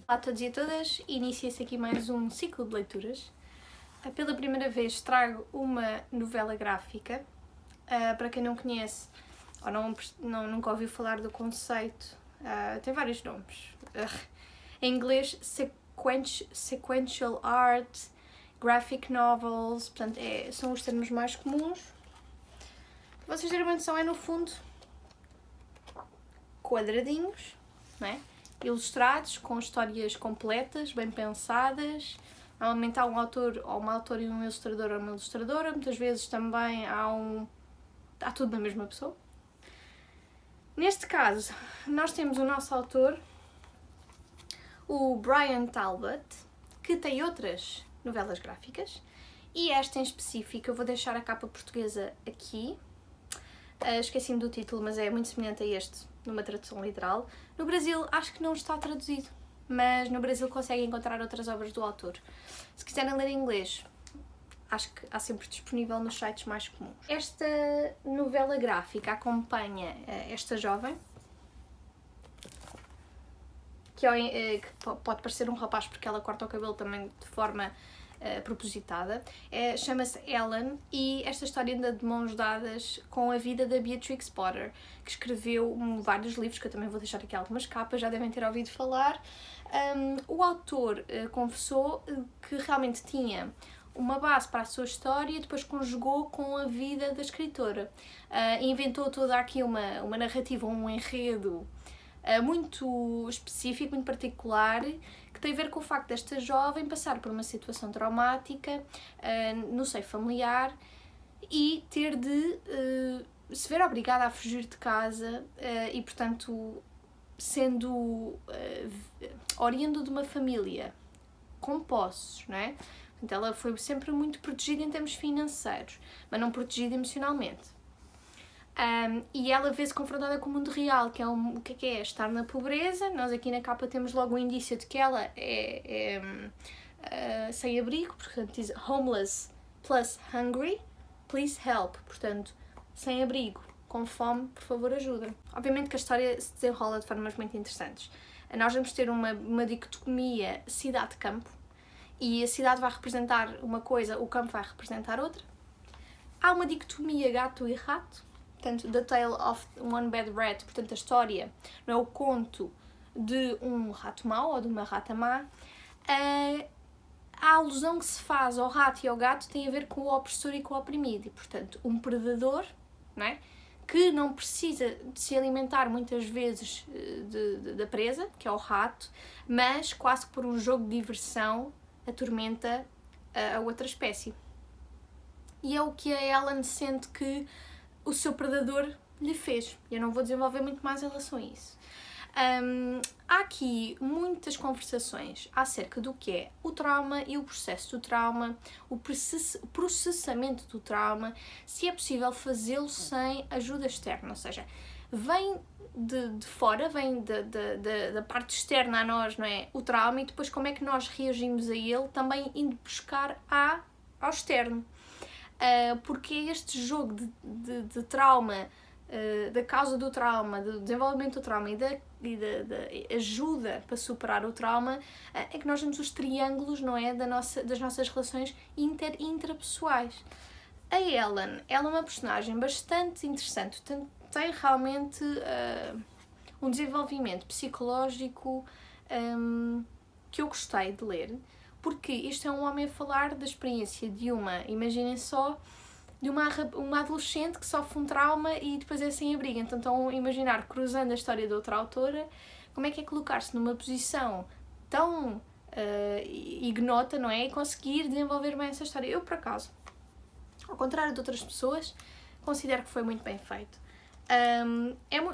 Olá a todos e a todas, inicia-se aqui mais um ciclo de leituras. Pela primeira vez trago uma novela gráfica. Para quem não conhece ou nunca ouviu falar do conceito, tem vários nomes. Em inglês, sequential art, graphic novels, portanto são os termos mais comuns. Para vocês terem uma noção, é no fundo quadradinhos, não é? Ilustrados, com histórias completas, bem pensadas. Normalmente há um autor ou uma autora e um ilustrador ou uma ilustradora. Muitas vezes também há tudo na mesma pessoa. Neste caso, nós temos o nosso autor, o Brian Talbot, que tem outras novelas gráficas. E esta em específico, eu vou deixar a capa portuguesa aqui. Esqueci-me do título, mas é muito semelhante a este, numa tradução literal. No Brasil acho que não está traduzido, mas no Brasil conseguem encontrar outras obras do autor. Se quiserem ler em inglês, acho que há sempre disponível nos sites mais comuns. Esta novela gráfica acompanha esta jovem, que pode parecer um rapaz porque ela corta o cabelo também de forma propositada. Chama-se Ellen e esta história anda de mãos dadas com a vida da Beatrix Potter, que escreveu vários livros, que eu também vou deixar aqui algumas capas, já devem ter ouvido falar. O autor confessou que realmente tinha uma base para a sua história e depois conjugou com a vida da escritora. Inventou toda aqui uma narrativa, um enredo muito específico, muito particular, que tem a ver com o facto desta jovem passar por uma situação traumática no seio familiar e ter de se ver obrigada a fugir de casa e, portanto, sendo oriundo de uma família com posses, não é? Portanto, ela foi sempre muito protegida em termos financeiros, mas não protegida emocionalmente. E ela vê-se confrontada com o mundo real, que é o que é estar na pobreza. Nós aqui na capa temos logo um indício de que ela é sem abrigo, portanto diz homeless plus hungry, please help, portanto sem abrigo, com fome, por favor ajuda. Obviamente que a história se desenrola de formas muito interessantes. Nós vamos ter uma dicotomia cidade-campo, e a cidade vai representar uma coisa, o campo vai representar outra. Há uma dicotomia gato e rato. Portanto, The Tale of One Bad Rat, portanto a história, não é o conto de um rato mau ou de uma rata má. A alusão que se faz ao rato e ao gato tem a ver com o opressor e com o oprimido. E, portanto, um predador, não é? Que não precisa de se alimentar muitas vezes da presa, que é o rato, mas quase que por um jogo de diversão atormenta a outra espécie. E é o que a Ellen sente que o seu predador lhe fez. Eu não vou desenvolver muito mais em relação a isso. Há aqui muitas conversações acerca do que é o trauma e o processo do trauma, o processamento do trauma, se é possível fazê-lo sem ajuda externa, ou seja, vem de fora, vem da parte externa a nós, não é? O trauma, e depois como é que nós reagimos a ele, também indo buscar ao externo. Porque este jogo de trauma, da causa do trauma, do desenvolvimento do trauma e da ajuda para superar o trauma, é que nós temos os triângulos, não é, das nossas relações intrapessoais. A Ellen, ela é uma personagem bastante interessante, tem realmente um desenvolvimento psicológico que eu gostei de ler. Porque isto é um homem a falar da experiência de imaginem só, de uma adolescente que sofre um trauma e depois é sem abrigo. Então estão a imaginar, cruzando a história de outra autora, como é que é colocar-se numa posição tão ignota, não é? E conseguir desenvolver bem essa história. Eu, por acaso, ao contrário de outras pessoas, considero que foi muito bem feito.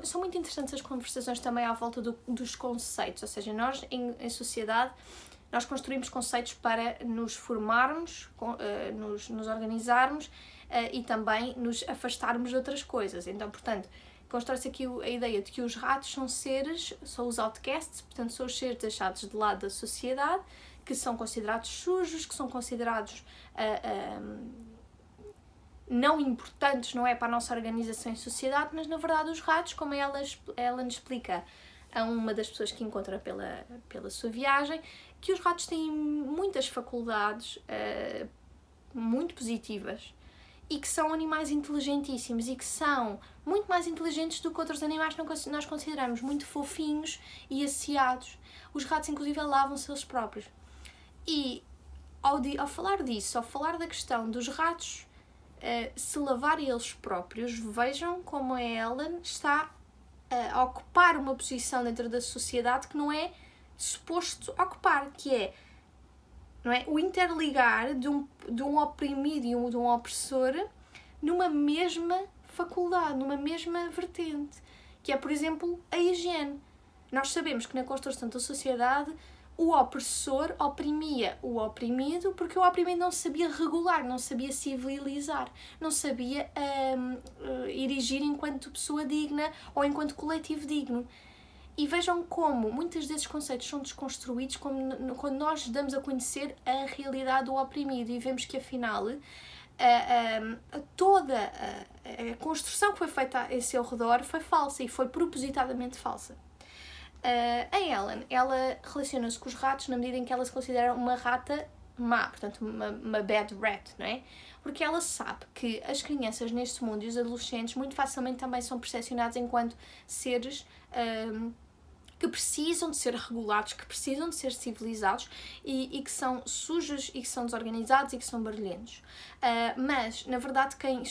São muito interessantes as conversações também à volta dos conceitos, ou seja, nós em sociedade, nós construímos conceitos para nos formarmos, nos organizarmos e também nos afastarmos de outras coisas. Então, portanto, constrói-se aqui a ideia de que os ratos são os outcasts, portanto, são os seres deixados de lado da sociedade, que são considerados sujos, que são considerados não importantes, não é, para a nossa organização em sociedade, mas na verdade os ratos, como ela nos explica a uma das pessoas que encontra pela sua viagem, que os ratos têm muitas faculdades muito positivas e que são animais inteligentíssimos e que são muito mais inteligentes do que outros animais que nós consideramos muito fofinhos e asseados. Os ratos, inclusive, lavam-se eles próprios. E ao falar disso, ao falar da questão dos ratos se lavarem eles próprios, vejam como a Ellen está a ocupar uma posição dentro da sociedade que não é suposto ocupar, que é, não é, o interligar de um oprimido e de um opressor numa mesma faculdade, numa mesma vertente, que é, por exemplo, a higiene. Nós sabemos que na construção da sociedade o opressor oprimia o oprimido porque o oprimido não sabia regular, não sabia civilizar, não sabia erigir enquanto pessoa digna ou enquanto coletivo digno. E vejam como muitos desses conceitos são desconstruídos quando nós damos a conhecer a realidade do oprimido e vemos que afinal toda a construção que foi feita a seu redor foi falsa e foi propositadamente falsa. A Ellen, ela relaciona-se com os ratos na medida em que ela se considera uma rata má, portanto uma bad rat, não é? Porque ela sabe que as crianças neste mundo e os adolescentes muito facilmente também são percepcionados enquanto seres que precisam de ser regulados, que precisam de ser civilizados e que são sujos e que são desorganizados e que são barulhentos. Mas, na verdade, quem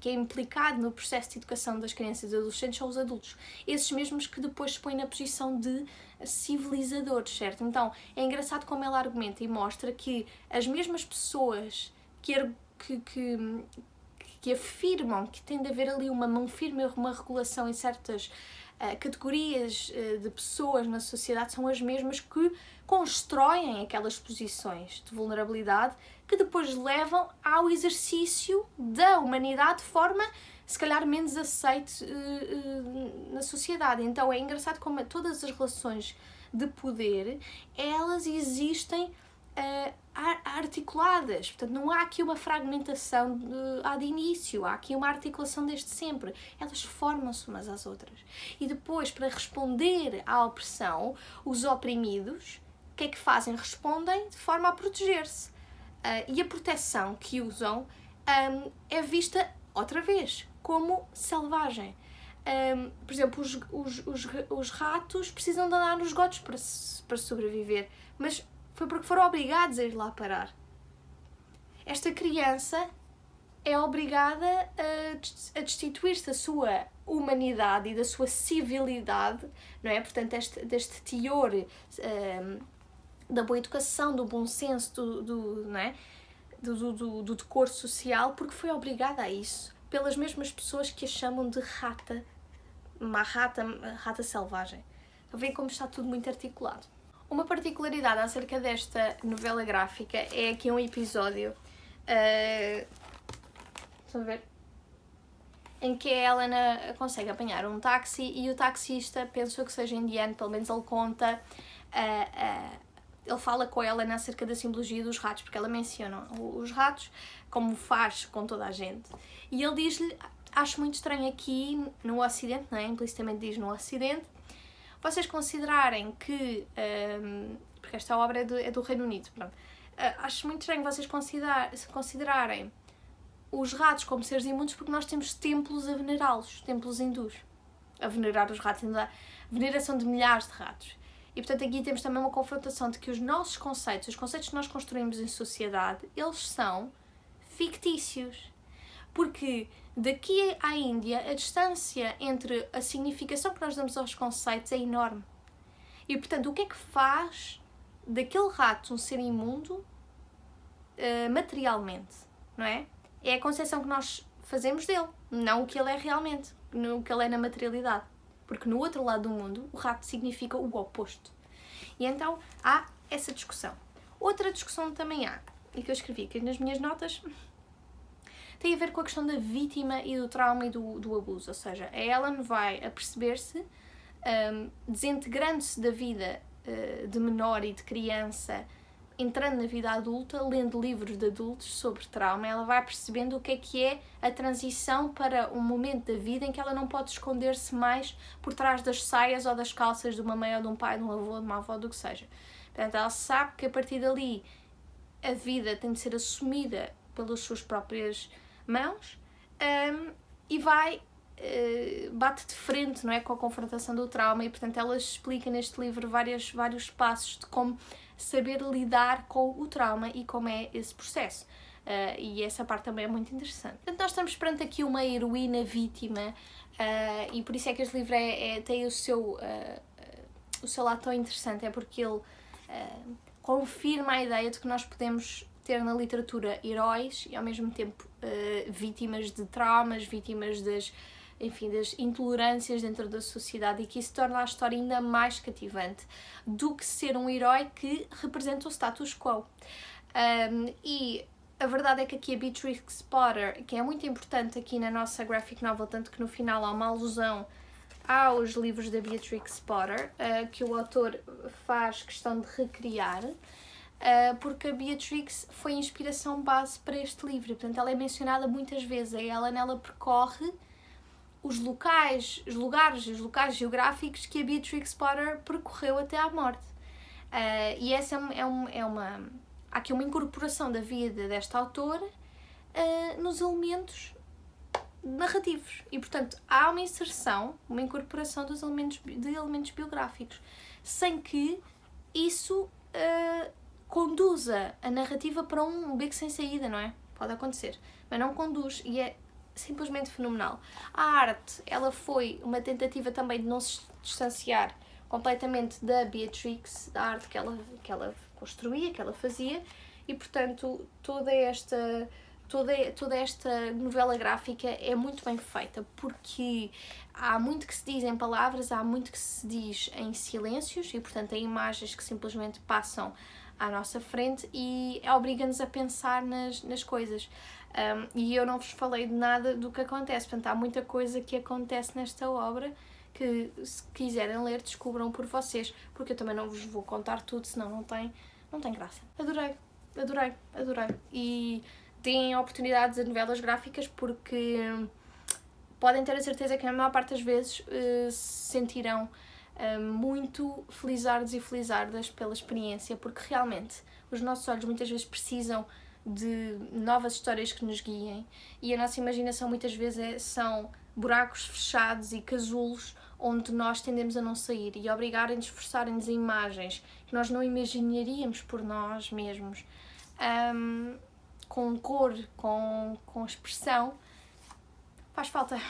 é implicado no processo de educação das crianças e adolescentes são os adultos. Esses mesmos que depois se põem na posição de civilizadores, certo? Então, é engraçado como ela argumenta e mostra que as mesmas pessoas que afirmam que tem de haver ali uma mão firme, uma regulação em certas categorias de pessoas na sociedade são as mesmas que constroem aquelas posições de vulnerabilidade que depois levam ao exercício da humanidade de forma, se calhar, menos aceite na sociedade. Então é engraçado como todas as relações de poder, elas existem articuladas, portanto não há aqui uma fragmentação de início, há aqui uma articulação desde sempre, elas formam-se umas às outras e depois, para responder à opressão, os oprimidos, o que é que fazem? Respondem de forma a proteger-se e a proteção que usam é vista outra vez como selvagem. Por exemplo, os ratos precisam de andar nos esgotos para sobreviver, mas foi porque foram obrigados a ir lá parar. Esta criança é obrigada a destituir-se da sua humanidade e da sua civilidade, não é? Portanto, deste teor da boa educação, do bom senso, não é? do decoro social, porque foi obrigada a isso pelas mesmas pessoas que a chamam de rata, uma rata selvagem. Estão a ver como está tudo muito articulado. Uma particularidade acerca desta novela gráfica é aqui um episódio estão a ver? Em que a Helena consegue apanhar um táxi e o taxista, penso que seja indiano, pelo menos ele conta, ele fala com a Helena acerca da simbologia dos ratos, porque ela menciona os ratos como faz com toda a gente. E ele diz-lhe, acho muito estranho aqui no Ocidente, não é? Implicitamente diz no Ocidente, vocês considerarem que, porque esta obra é do Reino Unido, pronto, acho muito estranho vocês considerarem os ratos como seres imundos porque nós temos templos a venerá-los, templos hindus, a venerar os ratos, a veneração de milhares de ratos. E portanto aqui temos também uma confrontação de que os nossos conceitos, os conceitos que nós construímos em sociedade, eles são fictícios. Porque daqui à Índia a distância entre a significação que nós damos aos conceitos é enorme. E portanto o que é que faz daquele rato um ser imundo materialmente, não é? É a concepção que nós fazemos dele, não o que ele é realmente, não o que ele é na materialidade. Porque no outro lado do mundo o rato significa o oposto. E então há essa discussão. Outra discussão também há, e que eu escrevi aqui nas minhas notas, tem a ver com a questão da vítima e do trauma e do abuso. Ou seja, a Ellen vai a perceber-se, desintegrando-se da vida de menor e de criança entrando na vida adulta, lendo livros de adultos sobre trauma, ela vai percebendo o que é a transição para um momento da vida em que ela não pode esconder-se mais por trás das saias ou das calças de uma mãe ou de um pai, de um avô, de uma avó, do que seja. Portanto, ela sabe que a partir dali a vida tem de ser assumida pelas suas próprias mãos, e bate de frente, não é, com a confrontação do trauma, e portanto ela explica neste livro vários passos de como saber lidar com o trauma e como é esse processo. E essa parte também é muito interessante. Portanto, nós estamos perante aqui uma heroína vítima, e por isso é que este livro tem o seu lado tão interessante, é porque ele confirma a ideia de que nós podemos ter na literatura heróis e ao mesmo tempo vítimas de traumas, vítimas das intolerâncias dentro da sociedade, e que isso torna a história ainda mais cativante do que ser um herói que representa o status quo. E a verdade é que aqui a Beatrix Potter, que é muito importante aqui na nossa graphic novel, tanto que no final há uma alusão aos livros da Beatrix Potter, que o autor faz questão de recriar, porque a Beatrix foi a inspiração base para este livro, portanto ela é mencionada muitas vezes, nela percorre os lugares geográficos que a Beatrix Potter percorreu até à morte. E essa há aqui uma incorporação da vida desta autora nos elementos narrativos, e portanto há uma inserção, uma incorporação de elementos biográficos, sem que isso conduza a narrativa para um beco sem saída, não é? Pode acontecer, mas não conduz, e é simplesmente fenomenal. A arte, ela foi uma tentativa também de não se distanciar completamente da Beatrix, da arte que ela construía, que ela fazia, e portanto toda esta novela gráfica é muito bem feita, porque há muito que se diz em palavras, há muito que se diz em silêncios, e portanto em imagens que simplesmente passam à nossa frente, e obriga-nos a pensar nas coisas. E eu não vos falei de nada do que acontece, portanto há muita coisa que acontece nesta obra que, se quiserem ler, descubram por vocês, porque eu também não vos vou contar tudo, senão não tem graça. Adorei. E deem oportunidades a novelas gráficas, porque podem ter a certeza que a maior parte das vezes se sentirão muito felizardos e felizardas pela experiência, porque realmente os nossos olhos muitas vezes precisam de novas histórias que nos guiem, e a nossa imaginação muitas vezes são buracos fechados e casulos onde nós tendemos a não sair, e obrigarem-nos, forçarem-nos a imagens que nós não imaginaríamos por nós mesmos, com cor, com expressão, faz falta.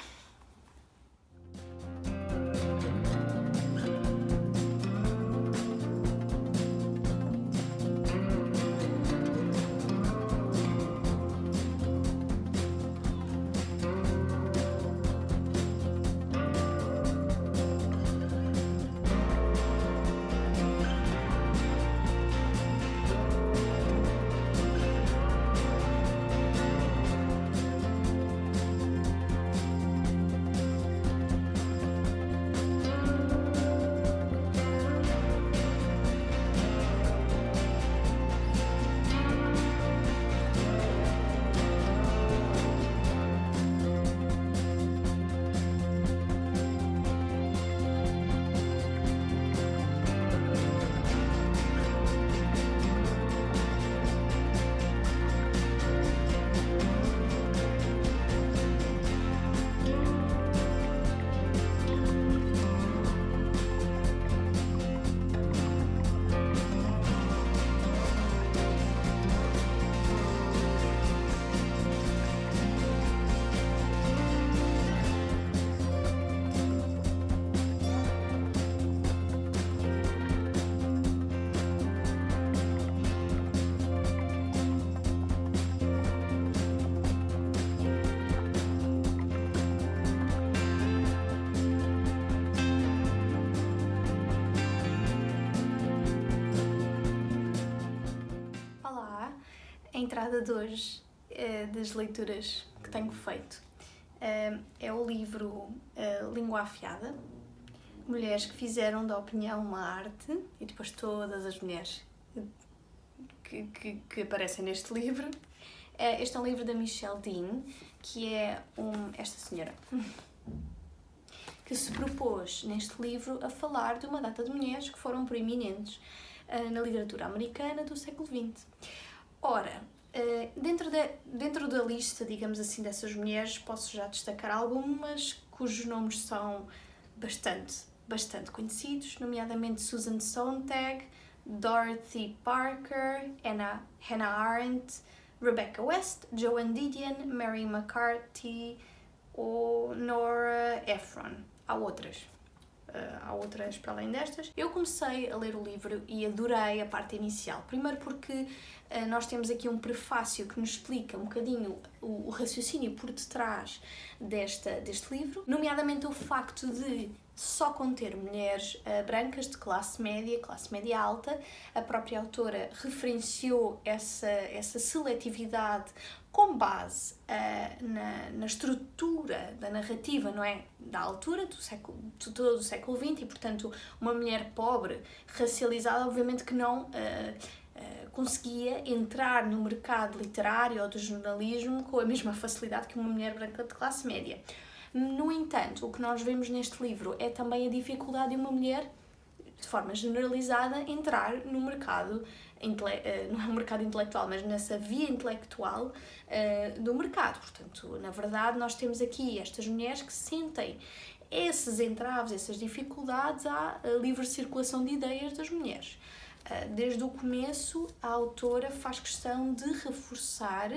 A entrada de hoje das leituras que tenho feito é o livro Língua Afiada, mulheres que fizeram da opinião uma arte, e depois todas as mulheres que aparecem neste livro. Este é um livro da Michelle Dean, que é esta senhora que se propôs neste livro a falar de uma data de mulheres que foram proeminentes na literatura americana do século XX. Ora, dentro da lista, digamos assim, dessas mulheres, posso já destacar algumas cujos nomes são bastante conhecidos, nomeadamente Susan Sontag, Dorothy Parker, Hannah Arendt, Rebecca West, Joan Didion, Mary McCarthy ou Nora Ephron. Há outras para além destas. Eu comecei a ler o livro e adorei a parte inicial. Primeiro porque nós temos aqui um prefácio que nos explica um bocadinho o raciocínio por detrás deste livro, nomeadamente o facto de só conter mulheres brancas de classe média alta. A própria autora referenciou essa seletividade com base na estrutura da narrativa, não é? Da altura do século XX e, portanto, uma mulher pobre, racializada, obviamente que não conseguia entrar no mercado literário ou do jornalismo com a mesma facilidade que uma mulher branca de classe média. No entanto, o que nós vemos neste livro é também a dificuldade de uma mulher, de forma generalizada, entrar no mercado, não é um mercado intelectual, mas nessa via intelectual do mercado. Portanto, na verdade, nós temos aqui estas mulheres que sentem esses entraves, essas dificuldades à livre circulação de ideias das mulheres. Desde o começo, a autora faz questão de reforçar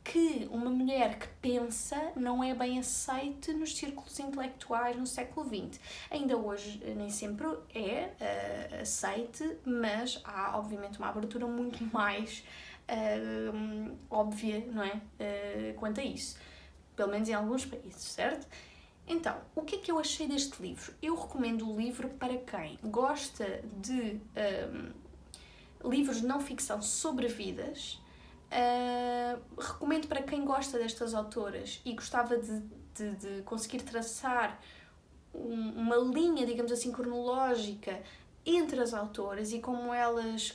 que uma mulher que pensa não é bem aceite nos círculos intelectuais no século XX. Ainda hoje nem sempre é aceite, mas há obviamente uma abertura muito mais óbvia, não é? Quanto a isso. Pelo menos em alguns países, certo? Então, o que é que eu achei deste livro? Eu recomendo o livro para quem gosta de livros de não ficção sobre vidas. Recomendo para quem gosta destas autoras e gostava de conseguir traçar uma linha, digamos assim, cronológica entre as autoras e como as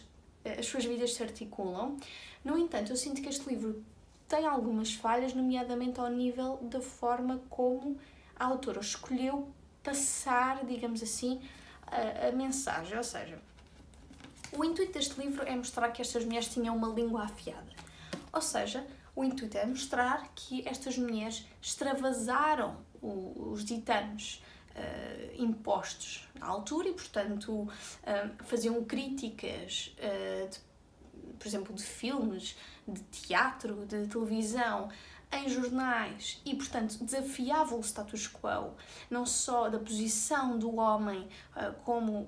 suas vidas se articulam. No entanto, eu sinto que este livro tem algumas falhas, nomeadamente ao nível da forma como a autora escolheu passar, digamos assim, a mensagem. Ou seja, o intuito deste livro é mostrar que estas mulheres tinham uma língua afiada. Ou seja, o intuito é mostrar que estas mulheres extravasaram os ditames impostos na altura e, portanto, faziam críticas, por exemplo, de filmes, de teatro, de televisão, em jornais e, portanto, desafiavam o status quo, não só da posição do homem como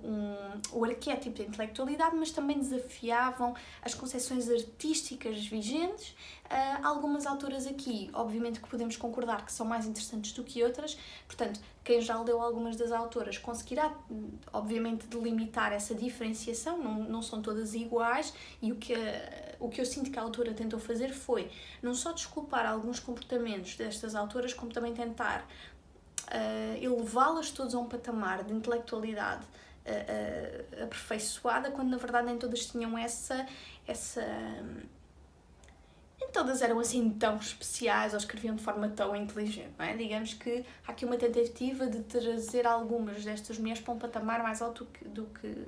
o arquétipo da intelectualidade, mas também desafiavam as concepções artísticas vigentes. Algumas autoras aqui, obviamente que podemos concordar que são mais interessantes do que outras, portanto, quem já leu algumas das autoras conseguirá, obviamente, delimitar essa diferenciação, não são todas iguais, e o que eu sinto que a autora tentou fazer foi não só desculpar alguns comportamentos destas autoras, como também tentar elevá-las todas a um patamar de intelectualidade aperfeiçoada, quando na verdade nem todas tinham essa nem todas eram assim tão especiais ou escreviam de forma tão inteligente, não é? Digamos que há aqui uma tentativa de trazer algumas destas mulheres para um patamar mais alto do que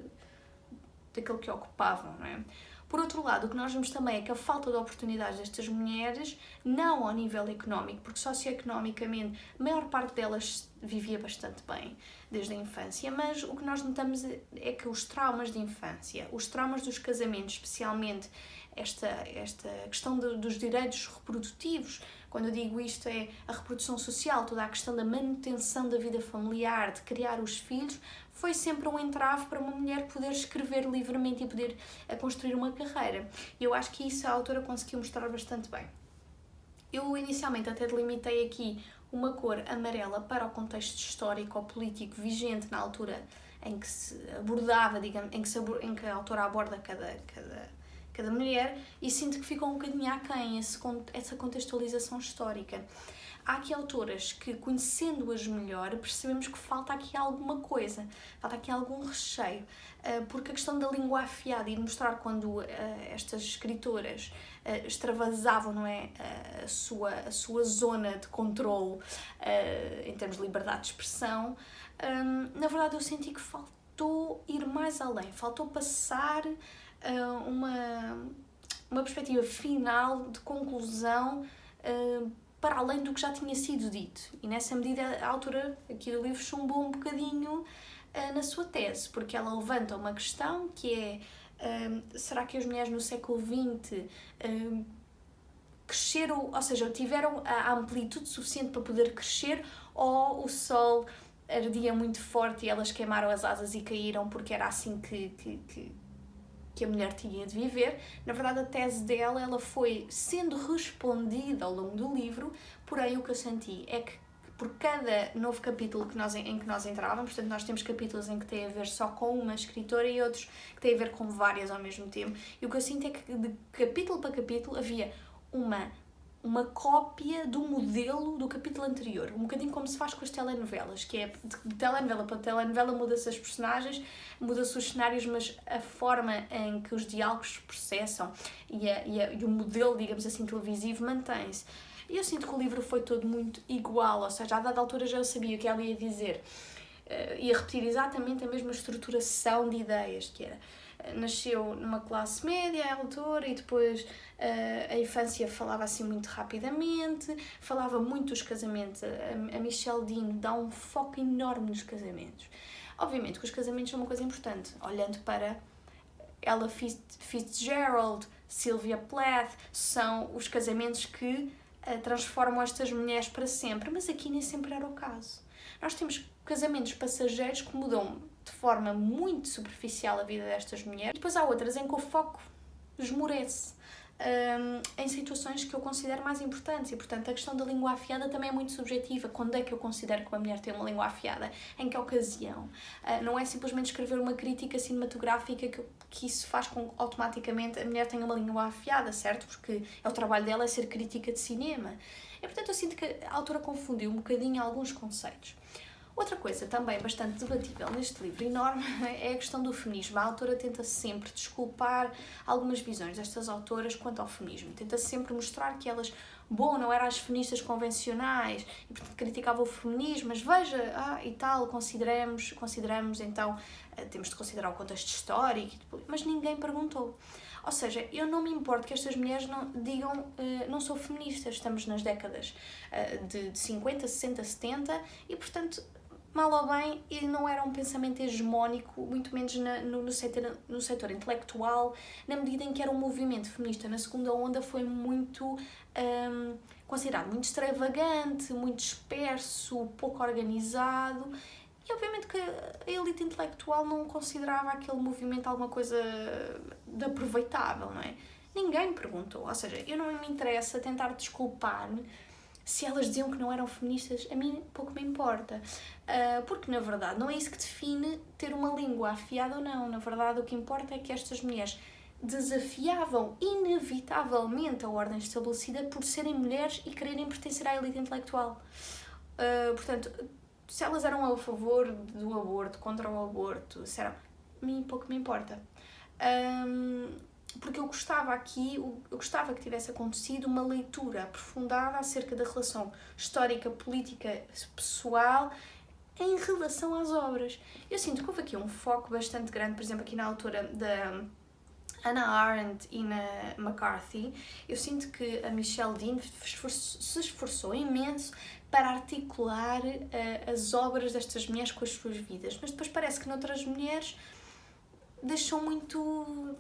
daquele que ocupavam, não é? Por outro lado, o que nós vemos também é que a falta de oportunidades destas mulheres, não ao nível económico, porque socioeconomicamente a maior parte delas vivia bastante bem desde a infância, mas o que nós notamos é que os traumas de infância, os traumas dos casamentos, especialmente esta questão dos direitos reprodutivos, quando eu digo isto é a reprodução social, toda a questão da manutenção da vida familiar, de criar os filhos, foi sempre um entrave para uma mulher poder escrever livremente e poder construir uma carreira. E eu acho que isso a autora conseguiu mostrar bastante bem. Eu inicialmente até delimitei aqui uma cor amarela para o contexto histórico ou político vigente na altura em que se abordava, digamos, em que a autora aborda cada mulher, e sinto que ficou um bocadinho aquém essa contextualização histórica. Há aqui autoras que, conhecendo-as melhor, percebemos que falta aqui alguma coisa, falta aqui algum recheio, porque a questão da língua afiada e de mostrar quando estas escritoras extravasavam, não é, a sua zona de controle em termos de liberdade de expressão, na verdade eu senti que faltou ir mais além, faltou passar uma perspectiva final de conclusão para além do que já tinha sido dito. E nessa medida a autora aqui do livro chumbou um bocadinho na sua tese, porque ela levanta uma questão que é será que as mulheres no século XX cresceram, ou seja, tiveram a amplitude suficiente para poder crescer, ou o sol ardia muito forte e elas queimaram as asas e caíram porque era assim que a mulher tinha de viver. Na verdade, a tese dela, ela foi sendo respondida ao longo do livro, porém o que eu senti é que por cada novo capítulo em que nós entrávamos, portanto nós temos capítulos em que tem a ver só com uma escritora e outros que têm a ver com várias ao mesmo tempo, e o que eu sinto é que de capítulo para capítulo havia uma cópia do modelo do capítulo anterior, um bocadinho como se faz com as telenovelas, que é de telenovela para telenovela muda-se as personagens, muda-se os cenários, mas a forma em que os diálogos se processam e o modelo, digamos assim, televisivo mantém-se. E eu sinto que o livro foi todo muito igual, ou seja, a dada altura já eu sabia o que ela ia dizer, ia repetir exatamente a mesma estruturação de ideias, que era nasceu numa classe média, a autora, e depois a infância falava assim muito rapidamente, falava muito dos casamentos. A Michelle Dean dá um foco enorme nos casamentos. Obviamente que os casamentos são uma coisa importante, olhando para Ella Fitzgerald, Sylvia Plath, são os casamentos que transformam estas mulheres para sempre, mas aqui nem sempre era o caso. Nós temos casamentos passageiros que mudam de forma muito superficial a vida destas mulheres, e depois há outras em que o foco esmorece em situações que eu considero mais importantes, e portanto a questão da língua afiada também é muito subjetiva. Quando é que eu considero que uma mulher tem uma língua afiada? Em que ocasião? Não é simplesmente escrever uma crítica cinematográfica que isso faz com que automaticamente a mulher tenha uma língua afiada, certo? Porque é o trabalho dela é ser crítica de cinema. E portanto eu sinto que a autora confundiu um bocadinho alguns conceitos. Outra coisa também bastante debatível neste livro enorme é a questão do feminismo. A autora tenta sempre desculpar algumas visões destas autoras quanto ao feminismo. Tenta sempre mostrar que elas, não eram as feministas convencionais e portanto criticavam o feminismo, mas veja, e tal, consideramos então, temos de considerar o contexto histórico, mas ninguém perguntou. Ou seja, eu não me importo que estas mulheres não digam não sou feminista, estamos nas décadas de 50, 60, 70 e portanto mal ou bem, e não era um pensamento hegemónico, muito menos no setor intelectual, na medida em que era um movimento feminista na segunda onda, foi muito considerado muito extravagante, muito disperso, pouco organizado, e obviamente que a elite intelectual não considerava aquele movimento alguma coisa de aproveitável, não é? Ninguém perguntou, ou seja, eu não me interessa tentar desculpar-me se elas diziam que não eram feministas, a mim pouco me importa. Porque, na verdade, não é isso que define ter uma língua afiada ou não. Na verdade, o que importa é que estas mulheres desafiavam inevitavelmente a ordem estabelecida por serem mulheres e quererem pertencer à elite intelectual. Portanto, se elas eram a favor do aborto, contra o aborto, a mim pouco me importa. Porque eu gostava que tivesse acontecido uma leitura aprofundada acerca da relação histórica, política, pessoal em relação às obras. Eu sinto que houve aqui um foco bastante grande, por exemplo, aqui na autora da Hannah Arendt e na McCarthy. Eu sinto que a Michelle Dean se esforçou imenso para articular as obras destas mulheres com as suas vidas, mas depois parece que noutras mulheres deixou muito...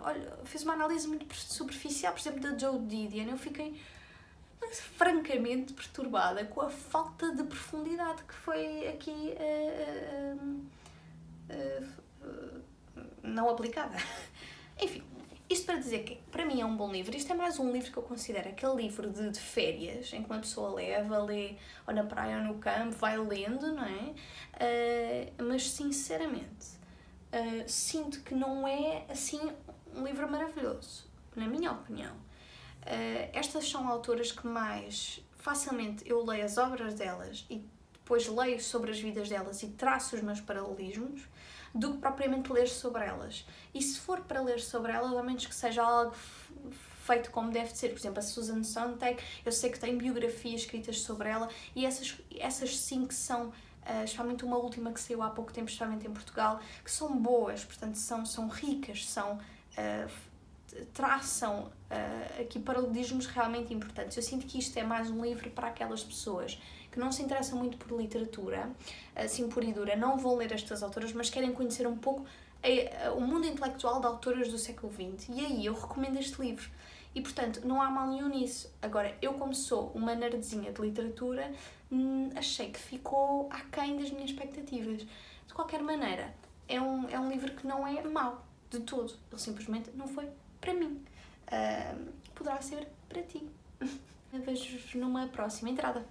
Olha, fez uma análise muito superficial, por exemplo, da Joe Didion. Eu fiquei francamente perturbada com a falta de profundidade que foi aqui não aplicada. Enfim, isto para dizer que para mim é um bom livro. Isto é mais um livro que eu considero aquele livro de férias, em que uma pessoa lê ou na praia ou no campo, vai lendo, não é? Mas sinceramente, sinto que não é assim um livro maravilhoso, na minha opinião. Estas são autoras que mais facilmente eu leio as obras delas e depois leio sobre as vidas delas e traço os meus paralelismos, do que propriamente ler sobre elas. E se for para ler sobre elas, ao menos que seja algo feito como deve ser. Por exemplo, a Susan Sontag, eu sei que tem biografias escritas sobre ela, e essas 5 são, especialmente uma última que saiu há pouco tempo, especialmente em Portugal, que são boas, portanto são ricas, traçam aqui paralelismos realmente importantes. Eu sinto que isto é mais um livro para aquelas pessoas que não se interessam muito por literatura, assim pura e dura, não vão ler estas autoras, mas querem conhecer um pouco o mundo intelectual de autoras do século XX. E aí eu recomendo este livro. E, portanto, não há mal nenhum nisso. Agora, eu como sou uma nerdzinha de literatura, achei que ficou aquém das minhas expectativas. De qualquer maneira, é um livro que não é mau de todo. Ele simplesmente não foi para mim. Poderá ser para ti. Vejo-vos numa próxima entrada.